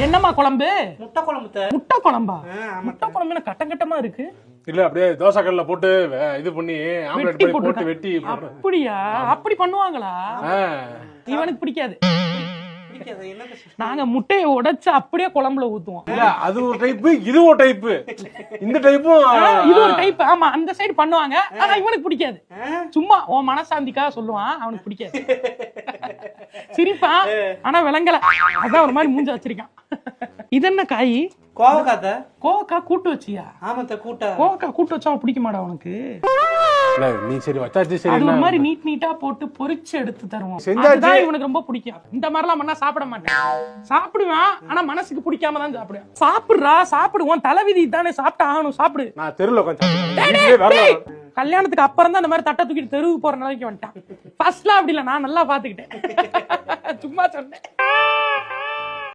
என்னம்மா குழம்பு? முட்டை குழம்பு. முட்டை குழம்பா? முட்டை குழம்பு கட்டம் கட்டமா இருக்கு. இல்ல அப்படியே தோசை கல்ல போட்டு இது பண்ணி ஆம்லெட் பண்ணி போட்டு வெட்டி. அப்படியா? அப்படி பண்ணுவாங்களா? இவனுக்கு பிடிக்காது. நாங்க முட்டையை உடைச்சு அப்படியே குழம்புல ஊத்துவோம். இல்ல அது ஒரு டைப், இது ஒரு டைப். இந்த டைப்பும் இது ஒரு டைப். ஆமா, அந்த சைடு பண்ணுவாங்க. ஆனா இவனுக்கு பிடிக்காது. சும்மா உன் மனசாந்திக்காக சொல்லுவான், அவனுக்கு பிடிக்காது. சிரிப்பான் ஆனா விளங்கல. அதான் ஒரு மாதிரி மூஞ்ச வச்சிருக்கான். இது என்ன காய்? கோவக்காய். கோவக்காய் கூட்டு வச்சியா? ஆமாத்த கூட்ட. கோவக்காய் கூட்டு வச்சா பிடிக்க மாட்டா உனக்கு? நீ சரி வச்சாச்சு. சரி, அது ஒரு மாதிரி நீட்டா போட்டு பொரிச்சு எடுத்து தருவோம். செஞ்சாச்சு. அதுதான் இவனுக்கு ரொம்ப பிடிக்கும். இந்த மாதிரிலாம் பண்ணா சாப்பிட மாட்டேன். சாப்பிடுவான் ஆனா மனசுக்கு பிடிக்காம தான் சாப்பிடுவேன். சாப்பிடுறா, சாப்பிடுவோம். தலைவிதி தானே, சாப்பிட்டு ஆகணும். சாப்பிடு. நான் தெருல உட்காந்து கல்யாணத்துக்கு அப்புறம் தான் இந்த மாதிரி தட்டை தூக்கிட்டு தெருவுக்கு போற நிலைக்கு வந்துட்டான். ஃபர்ஸ்ட்லாம் அப்படி இல்ல, நான் நல்லா பாத்துக்கிட்டேன். சும்மா சொன்னேன்.